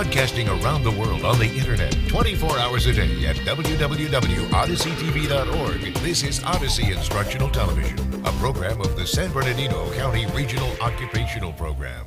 Broadcasting around the world on the internet 24 hours a day at www.odysseytv.org. This is Odyssey Instructional Television, a program of the San Bernardino County Regional Occupational Program.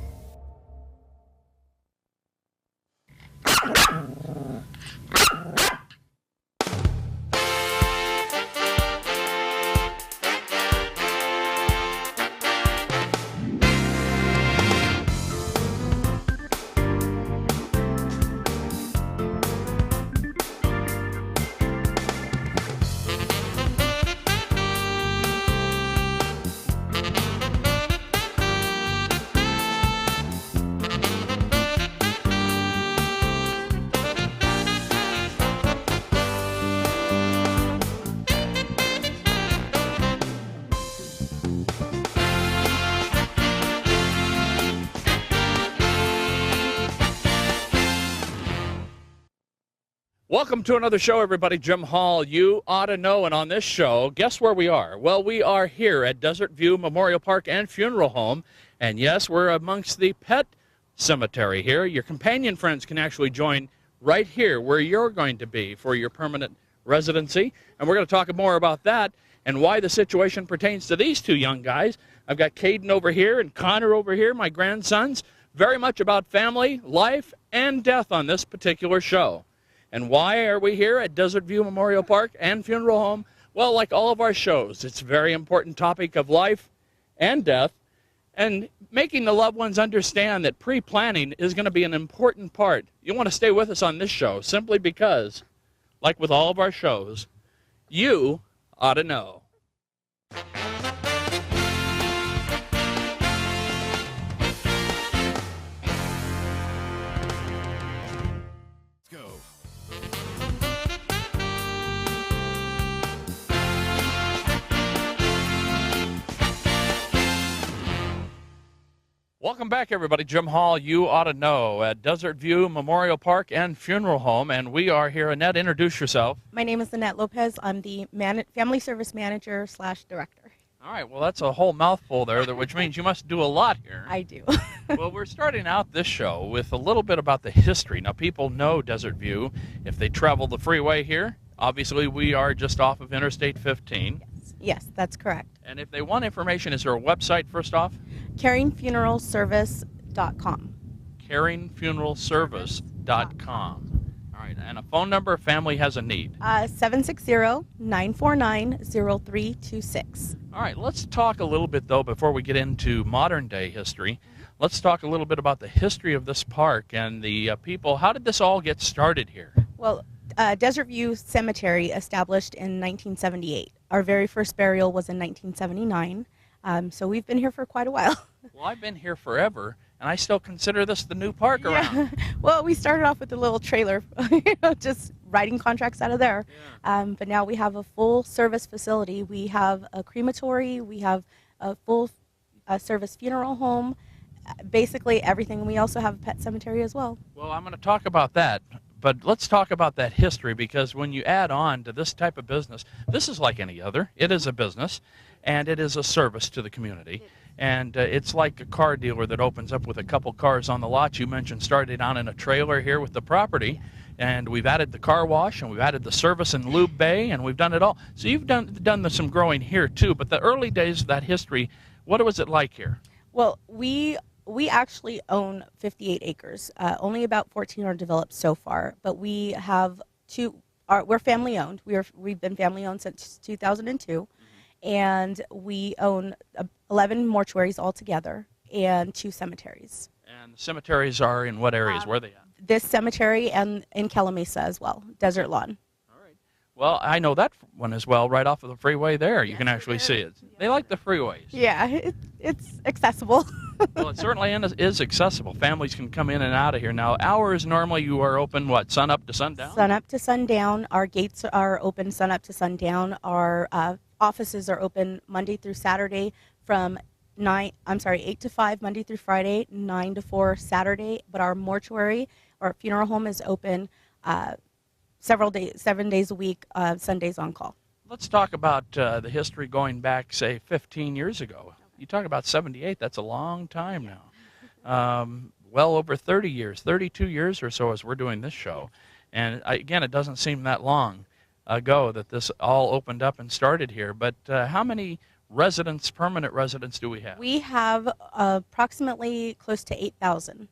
Welcome to another show, everybody. Jim Hall, you ought to know. And on this show, guess where we are? Well, we are here at Desert View Memorial Park and Funeral Home. And yes, we're amongst the pet cemetery here. Your companion friends can actually join right here where you're going to be for your permanent residency. And we're going to talk more about that and why the situation pertains to these two young guys. I've got Caden over here and Connor over here, my grandsons. Very much about family, life, and death on this particular show. And why are we here at Desert View Memorial Park and Funeral Home? Well, like all of our shows, it's a very important topic of life and death, and making the loved ones understand that pre-planning is going to be an important part. You want to stay with us on this show simply because, like with all of our shows, you ought to know. Welcome back, everybody. Jim Hall, you ought to know, at Desert View Memorial Park and Funeral Home, and we are here. Annette, introduce yourself. My name is Annette Lopez. I'm the Family Service Manager / Director. All right, well, that's a whole mouthful there, which means you must do a lot here. I do. Well, we're starting out this show with a little bit about the history. Now, people know Desert View if they travel the freeway here. Obviously, we are just off of Interstate 15. Yes, that's correct. And if they want information, is there a website first off? caringfuneralservice.com. caringfuneralservice.com. All right, and a phone number if family has a need. 760-949-0326. All right, let's talk a little bit, though, before we get into modern-day history. Let's talk a little bit about the history of this park and the people. How did this all get started here? Well, Desert View Cemetery established in 1978. Our very first burial was in 1979. So we've been here for quite a while. Well, I've been here forever, and I still consider this the new park around. Well, we started off with a little trailer, just writing contracts out of there. Yeah. But now we have a full service facility. We have a crematory. We have a full service funeral home. Basically everything. We also have a pet cemetery as well. Well, I'm going to talk about that. But let's talk about that history, because when you add on to this type of business, this is like any other. It is a business, and it is a service to the community. And it's like a car dealer that opens up with a couple cars on the lot. You mentioned started on in a trailer here with the property, and we've added the car wash, and we've added the service and lube bay, and we've done it all. So you've done some growing here, too. But the early days of that history, what was it like here? Well, we actually own 58 acres. Only about 14 are developed so far, but we have we're family owned. We've been family owned since 2002, and we own 11 mortuaries altogether and 2 cemeteries. And the cemeteries are in what areas? Where are they at? This cemetery and in Calamasa as well, Desert Lawn. Well, I know that one as well, right off of the freeway there. You can actually see it. They like the freeways. Yeah, it's accessible. Well, it certainly is accessible. Families can come in and out of here. Now, hours normally you are open, what, sun up to sundown? Sun up to sundown. Our gates are open sun up to sundown. Our offices are open Monday through Saturday from 8 to 5 Monday through Friday, 9 to 4 Saturday. But our mortuary or funeral home is open 7 days a week, Sundays on call. Let's talk about the history going back, say, 15 years ago. You talk about 78, that's a long time now. well over 30 years, 32 years or so as we're doing this show. And again, it doesn't seem that long ago that this all opened up and started here. But how many residents, permanent residents, do we have? We have approximately close to 8,000.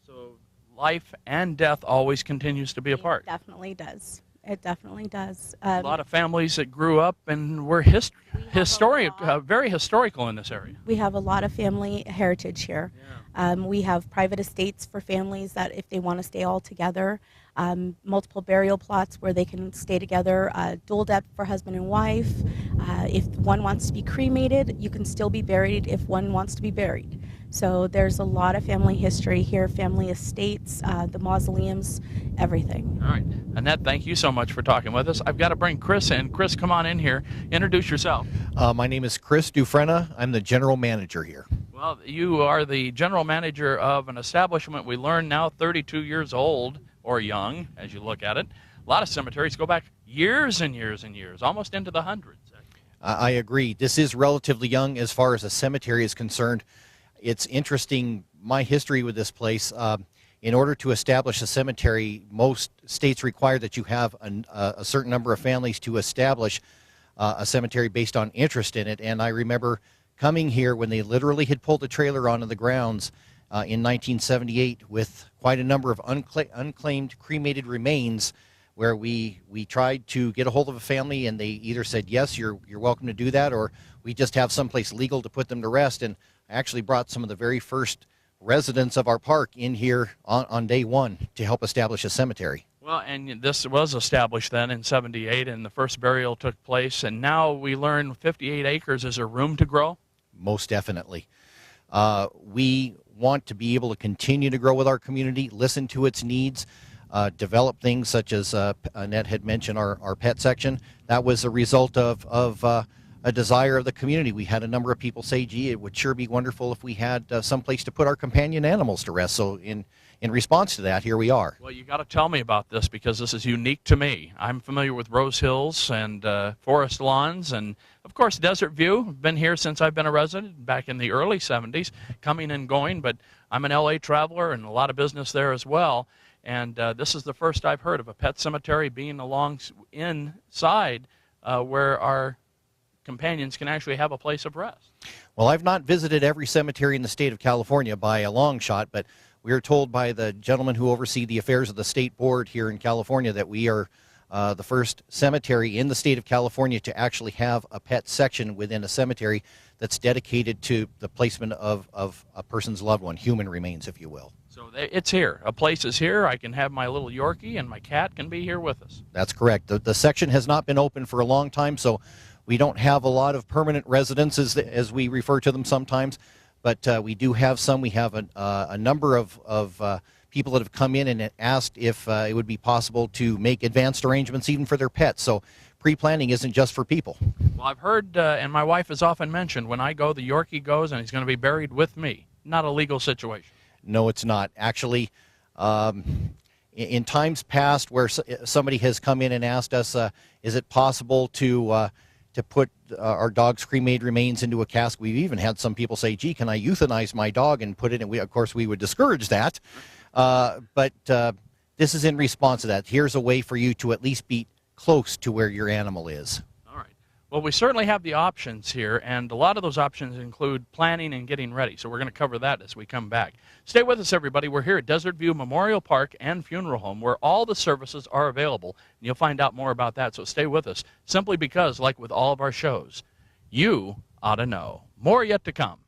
So life and death always continues to be a part. It definitely does. It definitely does. A lot of families that grew up and were very historical in this area. We have a lot of family heritage here. Yeah. We have private estates for families that if they want to stay all together, multiple burial plots where they can stay together, dual depth for husband and wife. If one wants to be cremated, you can still be buried if one wants to be buried. So there's a lot of family history here, family estates, the mausoleums, everything. All right. Annette, thank you so much for talking with us. I've got to bring Chris in. Chris, come on in here. Introduce yourself. My name is Chris Dufresne. I'm the general manager here. Well, you are the general manager of an establishment we learn now 32 years old, or young, as you look at it. A lot of cemeteries go back years and years and years, almost into the hundreds. I agree. This is relatively young as far as a cemetery is concerned. It's interesting, my history with this place. In order to establish a cemetery, most states require that you have a certain number of families to establish a cemetery based on interest in it. And I remember coming here when they literally had pulled the trailer onto the grounds in 1978 with quite a number of unclaimed cremated remains, where we tried to get a hold of a family, and they either said, yes, you're welcome to do that, or we just have someplace legal to put them to rest. And I actually brought some of the very first residents of our park in here on day one to help establish a cemetery. Well, and this was established then in 78, and the first burial took place, and now we learn 58 acres is a room to grow? Most definitely. We want to be able to continue to grow with our community, listen to its needs, develop things such as Annette had mentioned, our pet section. That was a result of a desire of the community. We had a number of people say, gee, it would sure be wonderful if we had some place to put our companion animals to rest. So in response to that, here we are. Well, you got to tell me about this, because this is unique to me. I'm familiar with Rose Hills and Forest Lawns, and of course Desert View. I've been here since I've been a resident back in the early 70s, coming and going, but I'm an LA traveler and a lot of business there as well. And this is the first I've heard of a pet cemetery being inside where our companions can actually have a place of rest. Well, I've not visited every cemetery in the state of California by a long shot, but we are told by the gentlemen who oversee the affairs of the state board here in California that we are the first cemetery in the state of California to actually have a pet section within a cemetery that's dedicated to the placement of a person's loved one, human remains, if you will. So it's here. A place is here. I can have my little Yorkie, and my cat can be here with us. That's correct. The section has not been open for a long time, so we don't have a lot of permanent residences, as we refer to them sometimes, but we do have some. We have a number of people that have come in and asked if it would be possible to make advanced arrangements even for their pets. So pre-planning isn't just for people. Well, I've heard, and my wife has often mentioned, when I go, the Yorkie goes, and he's going to be buried with me. Not a legal situation. No, it's not. Actually, in times past where somebody has come in and asked us, is it possible to put our dog's cremated remains into a cask? We've even had some people say, gee, can I euthanize my dog and put it in? Of course, we would discourage that. But this is in response to that. Here's a way for you to at least be close to where your animal is. All right. Well, we certainly have the options here, and a lot of those options include planning and getting ready. So we're going to cover that as we come back. Stay with us, everybody. We're here at Desert View Memorial Park and Funeral Home, where all the services are available, and you'll find out more about that. So stay with us, simply because, like with all of our shows, you ought to know. More yet to come.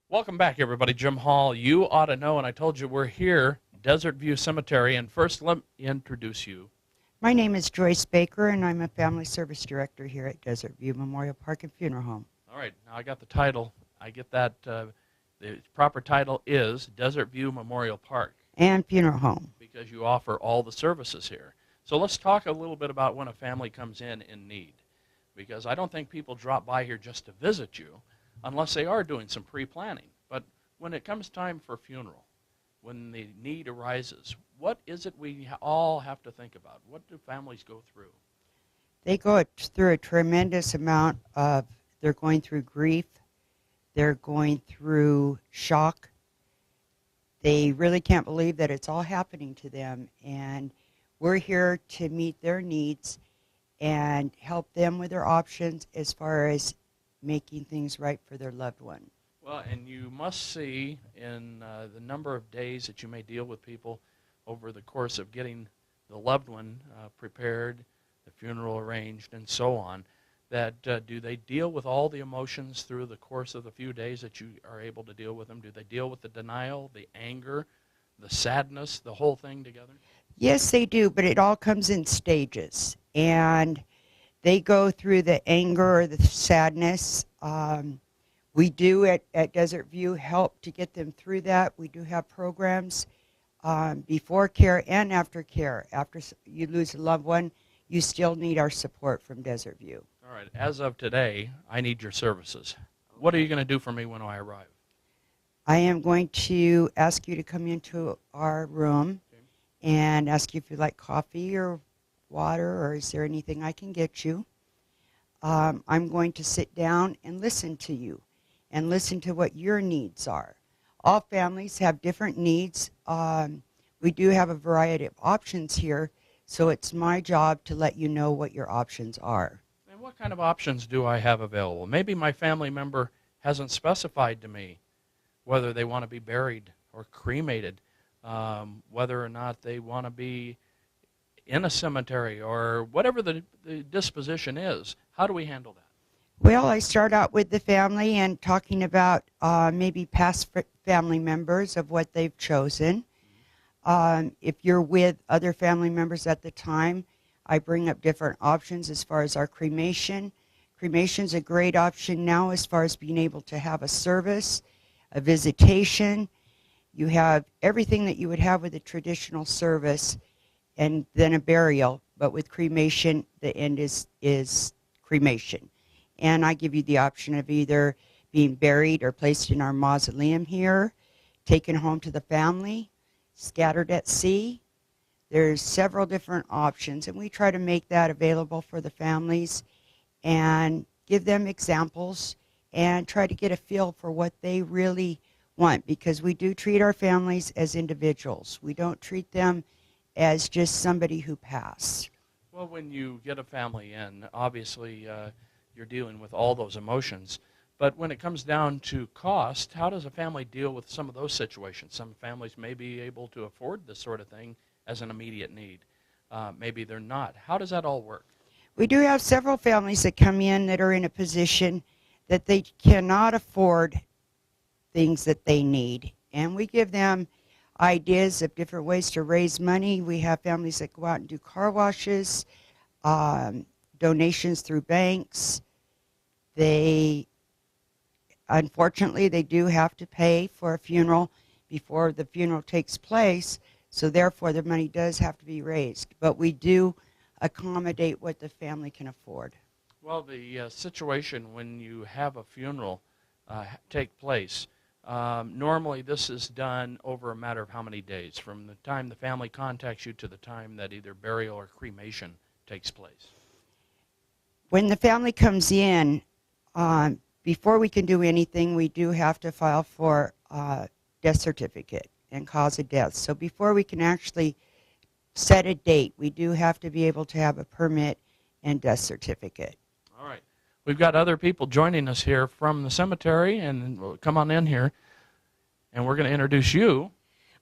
Welcome back, everybody. Jim Hall, you ought to know, and I told you we're here, Desert View Cemetery, and first let me introduce you. My name is Joyce Baker, and I'm a Family Service Director here at Desert View Memorial Park and Funeral Home. All right, now I got the title. I get that. The proper title is Desert View Memorial Park. And Funeral Home. Because you offer all the services here. So let's talk a little bit about when a family comes in need. because I don't think people drop by here just to visit you unless they are doing some pre-planning. But when it comes time for a funeral, when the need arises, what is it we all have to think about? What do families go through? They go through a tremendous amount of, they're going through grief, they're going through shock. They really can't believe that it's all happening to them, and we're here to meet their needs and help them with their options as far as making things right for their loved one. Well, and you must see in the number of days that you may deal with people over the course of getting the loved one prepared, the funeral arranged, and so on, that do they deal with all the emotions through the course of the few days that you are able to deal with them? Do they deal with the denial, the anger, the sadness, the whole thing together? Yes, they do, but it all comes in stages. And they go through the anger or the sadness. We do at Desert View help to get them through that. We do have programs before care and after care. After you lose a loved one, you still need our support from Desert View. All right. As of today, I need your services. What are you going to do for me when I arrive? I am going to ask you to come into our room and ask you if you'd like coffee or water, or is there anything I can get you. I'm going to sit down and listen to you and listen to what your needs are. All families have different needs. We do have a variety of options here, so it's my job to let you know what your options are. And what kind of options do I have available? Maybe my family member hasn't specified to me whether they want to be buried or cremated, whether or not they want to be in a cemetery, or whatever the disposition is. How do we handle that? Well, I start out with the family and talking about maybe past family members of what they've chosen. If you're with other family members at the time, I bring up different options as far as our cremation. Cremation's a great option now as far as being able to have a service, a visitation. You have everything that you would have with a traditional service and then a burial, but with cremation, the end is cremation. And I give you the option of either being buried or placed in our mausoleum here, taken home to the family, scattered at sea. There's several different options, and we try to make that available for the families and give them examples and try to get a feel for what they really want, because we do treat our families as individuals. We don't treat them as just somebody who passed. Well, when you get a family in, obviously you're dealing with all those emotions. But when it comes down to cost, how does a family deal with some of those situations? Some families may be able to afford this sort of thing as an immediate need. Maybe they're not. How does that all work? We do have several families that come in that are in a position that they cannot afford things that they need. And we give them ideas of different ways to raise money. We have families that go out and do car washes, donations through banks. Unfortunately, they do have to pay for a funeral before the funeral takes place, so therefore the money does have to be raised. But we do accommodate what the family can afford. Well, the situation when you have a funeral take place, normally this is done over a matter of how many days, from the time the family contacts you to the time that either burial or cremation takes place? When the family comes in, before we can do anything, we do have to file for a death certificate and cause of death. So before we can actually set a date, we do have to be able to have a permit and death certificate. All right. We've got other people joining us here from the cemetery, and we'll come on in here, and we're going to introduce you.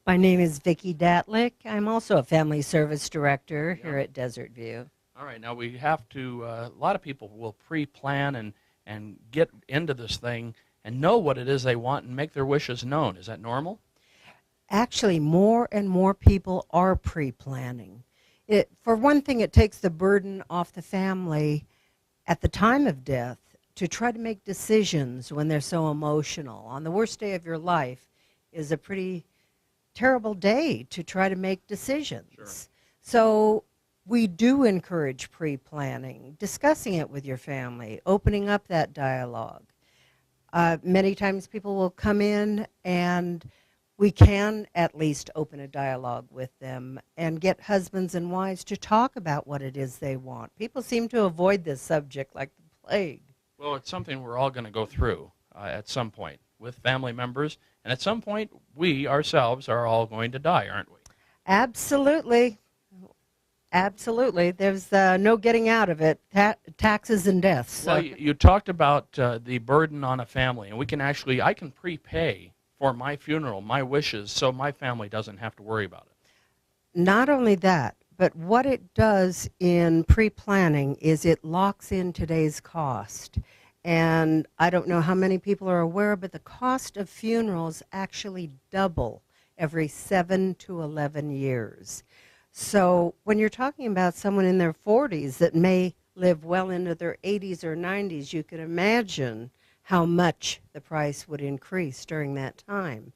My name is Vicki Datlick. I'm also a family service director here at Desert View. All right. Now, we have to, a lot of people will pre-plan and get into this thing and know what it is they want and make their wishes known. Is that normal? Actually, more and more people are pre-planning. For one thing, it takes the burden off the family at the time of death to try to make decisions when they're so emotional. On the worst day of your life is a pretty terrible day to try to make decisions. Sure. So we do encourage pre-planning, discussing it with your family, opening up that dialogue. Many times people will come in and we can at least open a dialogue with them and get husbands and wives to talk about what it is they want. People seem to avoid this subject like the plague. Well, it's something we're all going to go through at some point with family members, and at some point we ourselves are all going to die, aren't we? Absolutely. Absolutely. There's no getting out of it. Taxes and deaths. So. Well, you talked about the burden on a family, and I can prepay for my funeral, my wishes, so my family doesn't have to worry about it. Not only that, but what it does in pre-planning is it locks in today's cost. And I don't know how many people are aware, but the cost of funerals actually double every 7 to 11 years. So when you're talking about someone in their 40s that may live well into their 80s or 90s, you can imagine how much the price would increase during that time.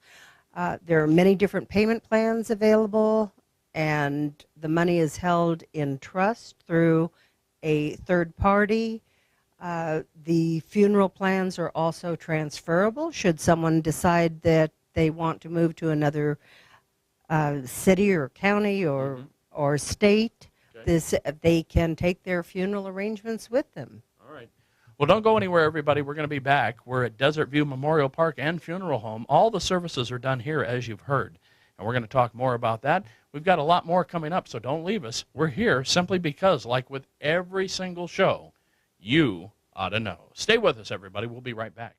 There are many different payment plans available, and the money is held in trust through a third party. The funeral plans are also transferable should someone decide that they want to move to another city or county or state. Okay. They can take their funeral arrangements with them. All right. Well, don't go anywhere, everybody. We're going to be back. We're at Desert View Memorial Park and Funeral Home. All the services are done here, as you've heard, and we're going to talk more about that. We've got a lot more coming up, so don't leave us. We're here simply because, like with every single show, you ought to know. Stay with us, everybody. We'll be right back.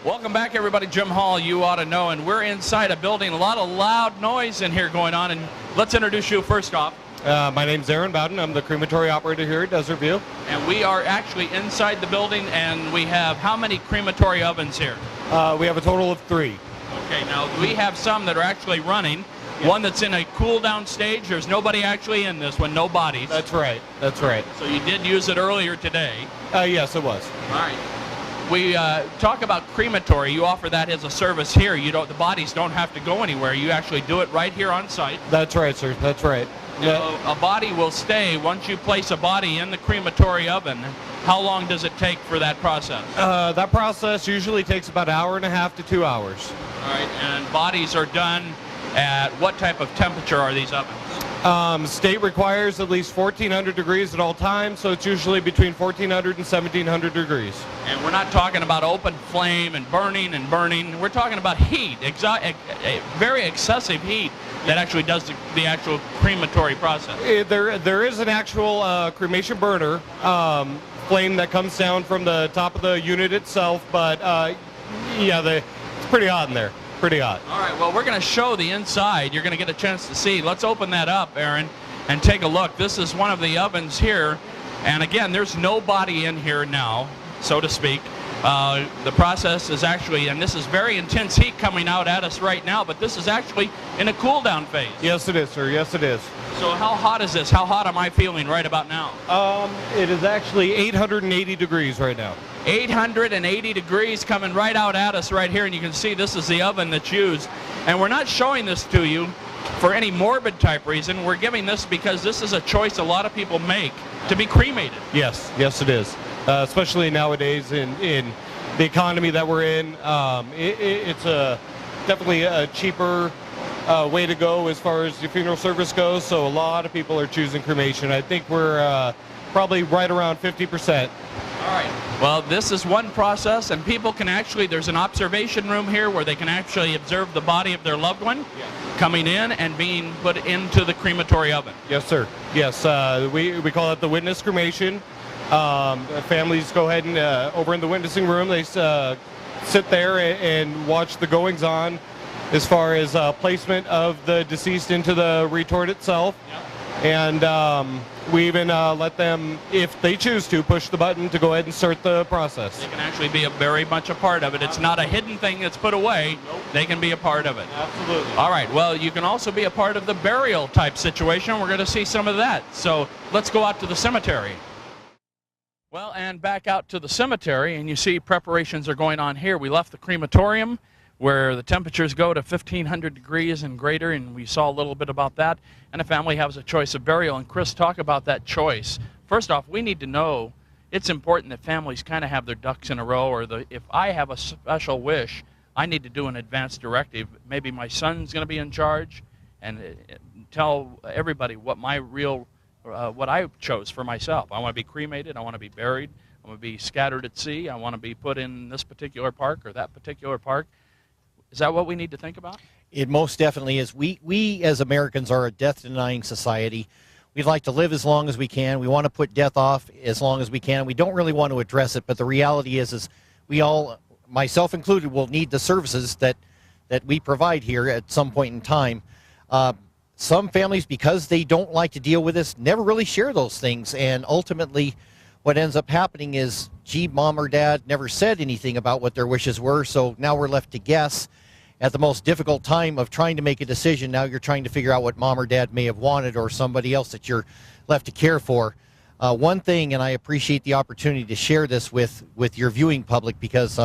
Welcome back, everybody. Jim Hall, you ought to know, and we're inside a building. A lot of loud noise in here going on, and let's introduce you first off. My name's Aaron Bowden. I'm the crematory operator here at Desert View. And we are actually inside the building, and we have how many crematory ovens here? We have a total of 3. Okay, now we have some that are actually running. Yeah. One that's in a cool-down stage. There's nobody actually in this one, no bodies. That's right. That's right. So you did use it earlier today. Yes, it was. All right. We talk about crematory. You offer that as a service here. The bodies don't have to go anywhere. You actually do it right here on site. That's right, sir. That's right. A body will stay once you place a body in the crematory oven. How long does it take for that process? That process usually takes about 1.5 hours to 2 hours. All right, and bodies are done at what type of temperature are these ovens? State requires at least 1,400 degrees at all times, so it's usually between 1,400 and 1,700 degrees. And we're not talking about open flame and burning and burning. We're talking about heat, very excessive heat that actually does the actual crematory process. There is an actual cremation burner flame that comes down from the top of the unit itself, but it's pretty hot in there. Pretty hot. All right, well, we're going to show the inside. You're going to get a chance to see. Let's open that up, Aaron, and take a look. This is one of the ovens here. And again, there's nobody in here now, so to speak. The process is actually, and this is very intense heat coming out at us right now, but this is actually in a cool down phase. Yes, it is, sir. Yes, it is. So how hot is this? How hot am I feeling right about now? It is actually 880 degrees right now. 880 degrees coming right out at us right here, and you can see this is the oven that's used. And we're not showing this to you for any morbid type reason. We're giving this because this is a choice a lot of people make to be cremated. Yes, yes it is. Especially nowadays in the economy that we're in. It's definitely a cheaper way to go as far as the funeral service goes, so a lot of people are choosing cremation. I think we're probably right around 50%. All right. Well, this is one process, and people can actually, there's an observation room here where they can actually observe the body of their loved one coming in and being put into the crematory oven. Yes, sir. Yes, we call it the witness cremation. Families go ahead and over in the witnessing room, they sit there and watch the goings on as far as placement of the deceased into the retort itself. And we even let them, if they choose to, push the button to go ahead and start the process. They can actually be very much a part of it. It's not a hidden thing that's put away. Nope. They can be a part of it. Absolutely. All right. Well, you can also be a part of the burial type situation. We're going to see some of that. So let's go out to the cemetery. Well, and back out to the cemetery, and you see preparations are going on here. We left the crematorium where the temperatures go to 1,500 degrees and greater, and we saw a little bit about that. And a family has a choice of burial. And Chris, talk about that choice. First off, we need to know it's important that families kind of have their ducks in a row, or if I have a special wish, I need to do an advance directive. Maybe my son's going to be in charge, and tell everybody what my real, what I chose for myself. I want to be cremated. I want to be buried. I want to be scattered at sea. I want to be put in this particular park or that particular park. Is that what we need to think about? It most definitely is. We as Americans are a death-denying society. We'd like to live as long as we can. We want to put death off as long as we can. We don't really want to address it, but the reality is we all, myself included, will need the services that we provide here at some point in time. Some families, because they don't like to deal with this, never really share those things, and ultimately what ends up happening is, gee, mom or dad never said anything about what their wishes were, so now we're left to guess. At the most difficult time of trying to make a decision, now you're trying to figure out what mom or dad may have wanted, or somebody else that you're left to care for. One thing, and I appreciate the opportunity to share this with your viewing public, because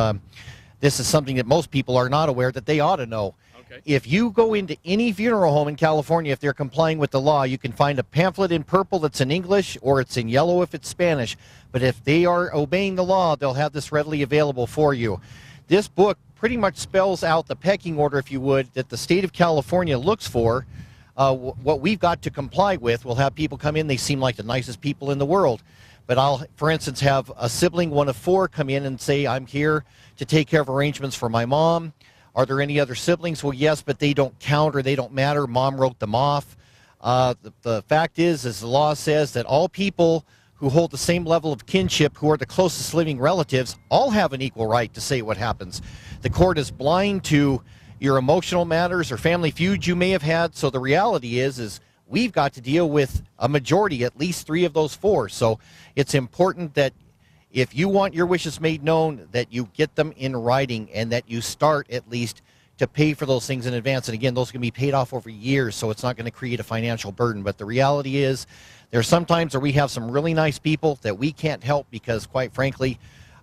this is something that most people are not aware that they ought to know. Okay. If you go into any funeral home in California, if they're complying with the law, you can find a pamphlet in purple that's in English, or it's in yellow if it's Spanish. But if they are obeying the law, they'll have this readily available for you. This book pretty much spells out the pecking order, if you would, that the state of California looks for, what we've got to comply with. We'll have people come in, they seem like the nicest people in the world. But I'll, for instance, have a sibling, one of four, come in and say, I'm here to take care of arrangements for my mom. Are there any other siblings? Well, yes, but they don't count or they don't matter. Mom wrote them off. The fact is, as the law says, that all people who hold the same level of kinship, who are the closest living relatives, all have an equal right to say what happens. The court is blind to your emotional matters or family feuds you may have had, so the reality is we've got to deal with a majority, at least 3 of those 4. So it's important that if you want your wishes made known, that you get them in writing and that you start at least to pay for those things in advance. And again, those can be paid off over years, so it's not going to create a financial burden. But the reality is, there's sometimes where we have some really nice people that we can't help because, quite frankly,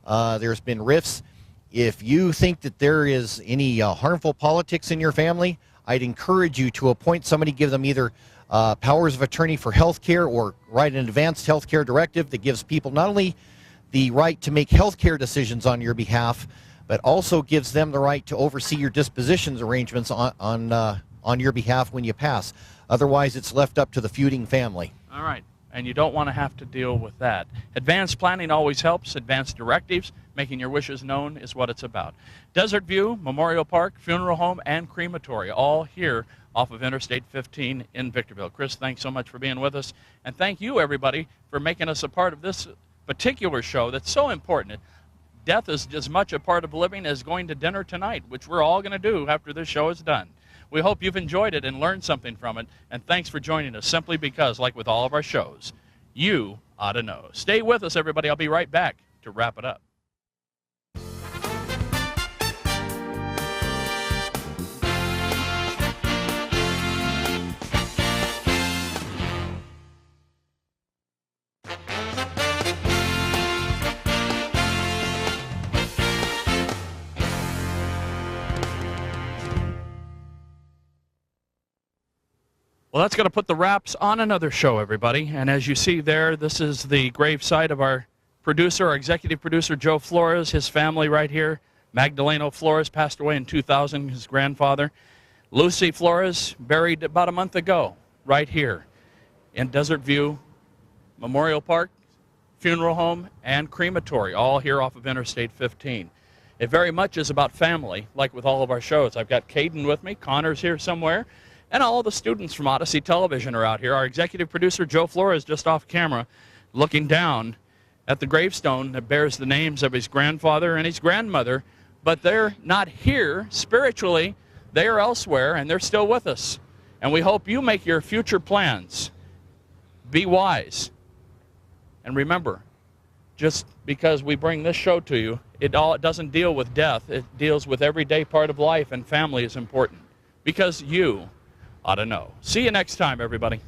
there's been rifts. If you think that there is any harmful politics in your family, I'd encourage you to appoint somebody, give them either powers of attorney for health care or write an advanced health care directive that gives people not only the right to make health care decisions on your behalf, but also gives them the right to oversee your dispositions arrangements on your behalf when you pass. Otherwise, it's left up to the feuding family. All right, and you don't want to have to deal with that. Advanced planning always helps. Advanced directives, making your wishes known, is what it's about. Desert View, Memorial Park, Funeral Home, and Crematory, all here off of Interstate 15 in Victorville. Chris, thanks so much for being with us, and thank you, everybody, for making us a part of this particular show that's so important. Death is as much a part of living as going to dinner tonight, which we're all going to do after this show is done. We hope you've enjoyed it and learned something from it, and thanks for joining us, simply because, like with all of our shows, you ought to know. Stay with us, everybody. I'll be right back to wrap it up. Well, that's going to put the wraps on another show, everybody. And as you see there, this is the gravesite of our producer, our executive producer, Joe Flores, his family right here. Magdaleno Flores passed away in 2000, his grandfather. Lucy Flores buried about a month ago right here in Desert View Memorial Park, Funeral Home, and Crematory, all here off of Interstate 15. It very much is about family, like with all of our shows. I've got Caden with me, Connor's here somewhere, and all the students from Odyssey Television are out here. Our executive producer, Joe Flores, just off camera, looking down at the gravestone that bears the names of his grandfather and his grandmother, but they're not here spiritually. They are elsewhere, and they're still with us. And we hope you make your future plans Be wise. And remember, just because we bring this show to you, it doesn't deal with death. It deals with everyday part of life, and family is important. Because you ought to know. See you next time, everybody.